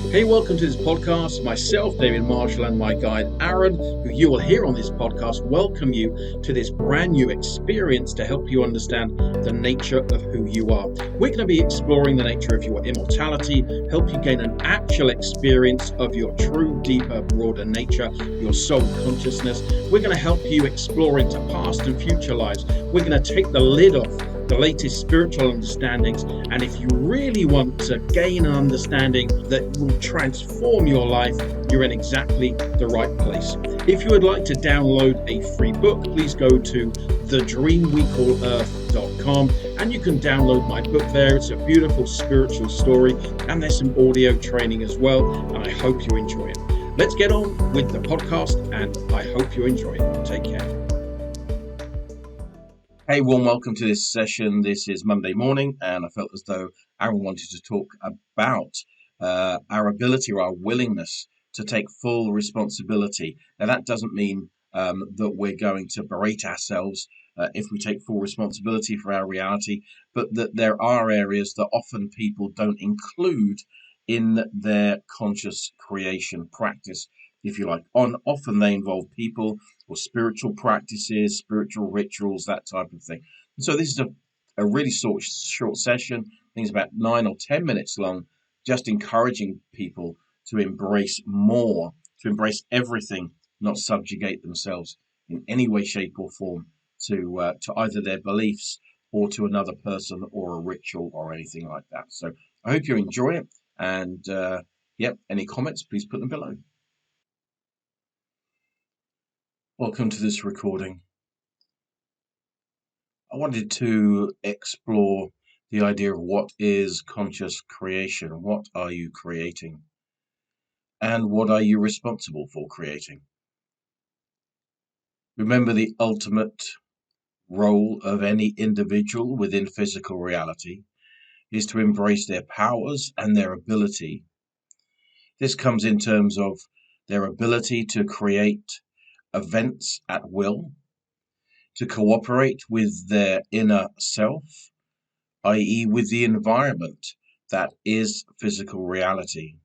Hey, welcome to this podcast. Myself, David Marshall, and my guide, Aaron, who you will hear on this podcast, welcome you to this brand new experience to help you understand the nature of who you are. We're going to be exploring the nature of your immortality, help you gain an actual experience of your true, deeper, broader nature, your soul consciousness. We're going to help you explore into past and future lives. We're going to take the lid off the latest spiritual understandings, and if you really want to gain an understanding that will transform your life, you're in exactly the right place. If you would like to download a free book, please go to thedreamwecallearth.com and you can download my book there. It's a beautiful spiritual story and there's some audio training as well, and I hope you enjoy it. Let's get on with the podcast and I hope you enjoy it. Take care. Hey, warm welcome to this session. This is Monday morning, and I felt as though Aaron wanted to talk about our ability or our willingness to take full responsibility. Now, that doesn't mean that we're going to berate ourselves if we take full responsibility for our reality, but that there are areas that often people don't include in their conscious creation practice, if you like. Often they involve people or spiritual practices, spiritual rituals, that type of thing. And so this is a really short session. I think it's about 9 or 10 minutes long, just encouraging people to embrace more, to embrace everything, not subjugate themselves in any way, shape or form to either their beliefs or to another person or a ritual or anything like that. So I hope you enjoy it. And any comments, please put them below. Welcome to this recording. I wanted to explore the idea of what is conscious creation. What are you creating? And what are you responsible for creating? Remember, the ultimate role of any individual within physical reality is to embrace their powers and their ability. This comes in terms of their ability to create events at will, to cooperate with their inner self, i.e. with the environment that is physical reality.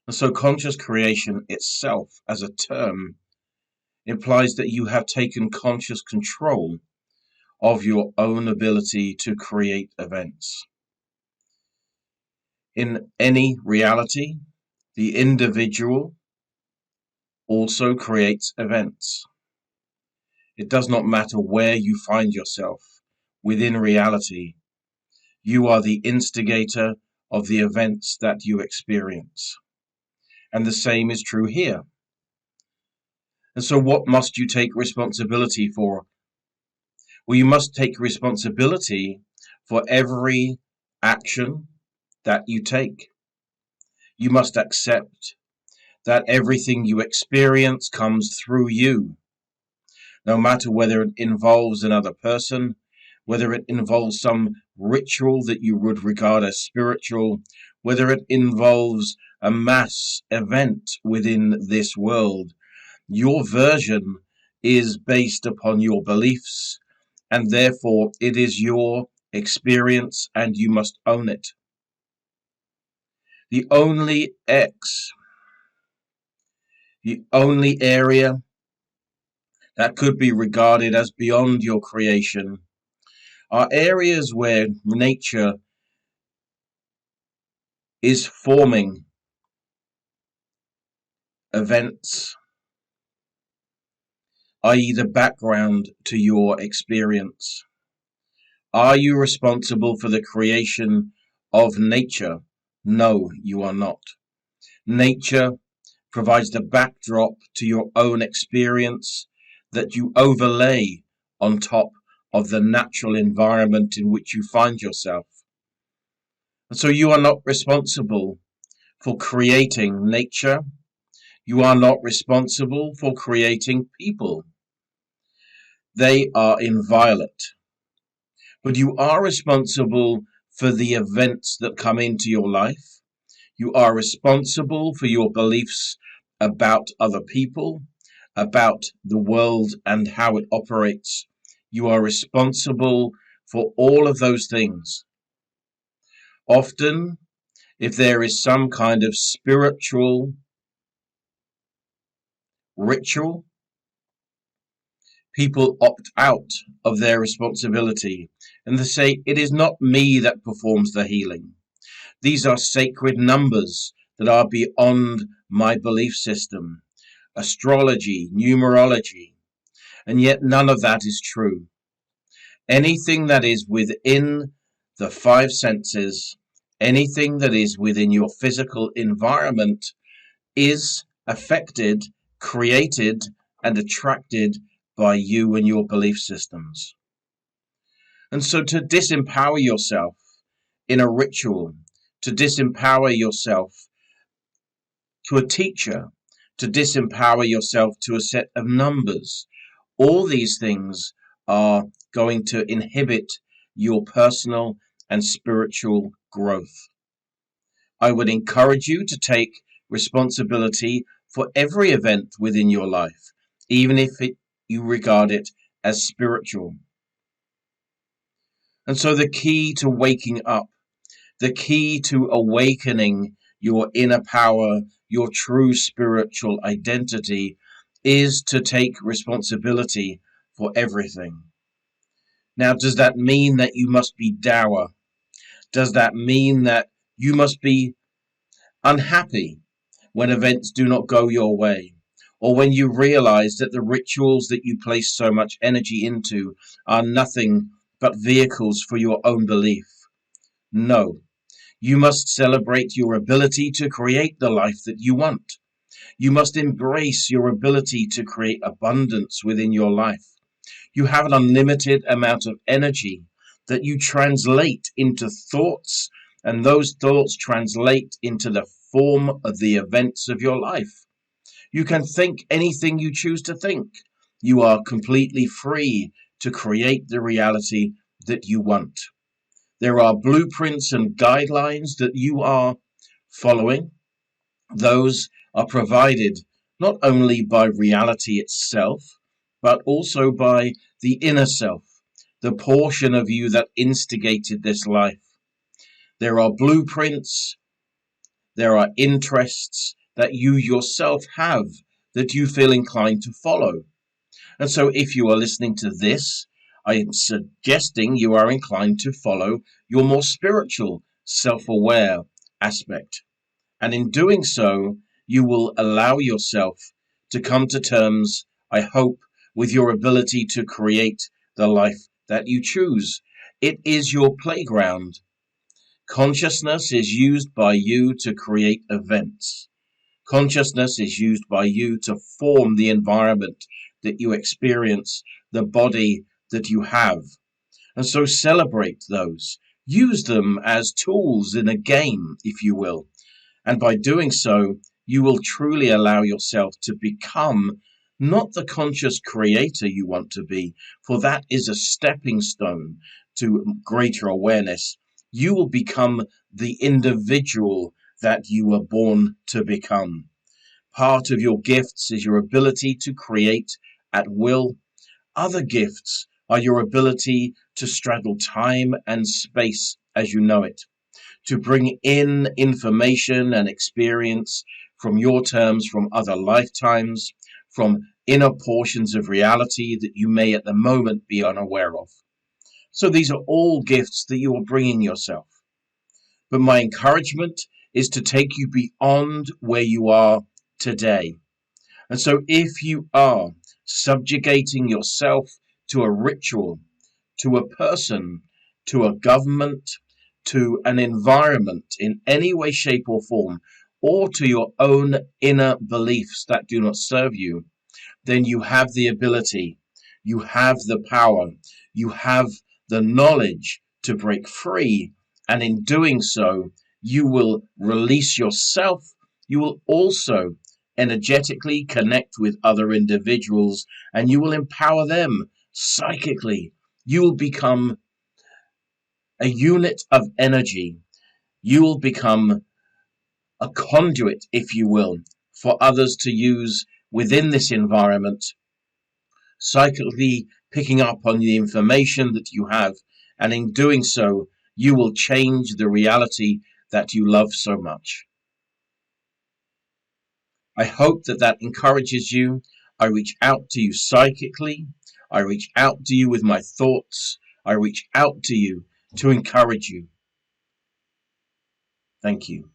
And so conscious creation itself as a term implies that you have taken conscious control of your own ability to create events. In any reality, the individual also creates events. It does not matter where you find yourself within reality. You are the instigator of the events that you experience. And the same is true here. And so what must you take responsibility for? Well, you must take responsibility for every action that you take. You must accept that everything you experience comes through you, no matter whether it involves another person, whether it involves some ritual that you would regard as spiritual, whether it involves a mass event within this world. Your version is based upon your beliefs, and therefore it is your experience and you must own it. The only area that could be regarded as beyond your creation are areas where nature is forming events, i.e. the background to your experience. Are you responsible for the creation of nature? No, you are not. Nature provides the backdrop to your own experience that you overlay on top of the natural environment in which you find yourself. And so you are not responsible for creating nature. You are not responsible for creating people. They are inviolate. But you are responsible for the events that come into your life. You are responsible for your beliefs about other people, about the world and how it operates. You are responsible for all of those things. Often if there is some kind of spiritual ritual, people opt out of their responsibility and they say, it is not me that performs the healing. These are sacred numbers that are beyond my belief system, astrology, numerology, and yet none of that is true. Anything that is within the five senses, anything that is within your physical environment is affected, created, and attracted by you and your belief systems. And so to disempower yourself in a ritual, to disempower yourself to a teacher, to disempower yourself to a set of numbers, all these things are going to inhibit your personal and spiritual growth. I would encourage you to take responsibility for every event within your life, even if you regard it as spiritual. And so the key to waking up, the key to awakening your inner power, your true spiritual identity, is to take responsibility for everything. Now, does that mean that you must be dour? Does that mean that you must be unhappy when events do not go your way? Or when you realize that the rituals that you place so much energy into are nothing but vehicles for your own belief? No. You must celebrate your ability to create the life that you want. You must embrace your ability to create abundance within your life. You have an unlimited amount of energy that you translate into thoughts, and those thoughts translate into the form of the events of your life. You can think anything you choose to think. You are completely free to create the reality that you want. There are blueprints and guidelines that you are following. Those are provided not only by reality itself, but also by the inner self, the portion of you that instigated this life. There are blueprints, there are interests that you yourself have that you feel inclined to follow. And so if you are listening to this, I am suggesting you are inclined to follow your more spiritual, self-aware aspect. And in doing so, you will allow yourself to come to terms, I hope, with your ability to create the life that you choose. It is your playground. Consciousness is used by you to create events. Consciousness is used by you to form the environment that you experience, the body that you have. And so celebrate those. Use them as tools in a game, if you will. And by doing so, you will truly allow yourself to become not the conscious creator you want to be, for that is a stepping stone to greater awareness. You will become the individual that you were born to become. Part of your gifts is your ability to create at will. Other gifts are your ability to straddle time and space as you know it, to bring in information and experience from your terms, from other lifetimes, from inner portions of reality that you may at the moment be unaware of. So these are all gifts that you are bringing yourself. But my encouragement is to take you beyond where you are today. And so if you are subjugating yourself to a ritual, to a person, to a government, to an environment in any way, shape, or form, or to your own inner beliefs that do not serve you, then you have the ability, you have the power, you have the knowledge to break free. And in doing so, you will release yourself. You will also energetically connect with other individuals, and you will empower them psychically. You will become a unit of energy. You will become a conduit, if you will, for others to use within this environment, psychically picking up on the information that you have, and in doing so, you will change the reality that you love so much. I hope that that encourages you. I reach out to you psychically. I reach out to you with my thoughts. I reach out to you to encourage you. Thank you.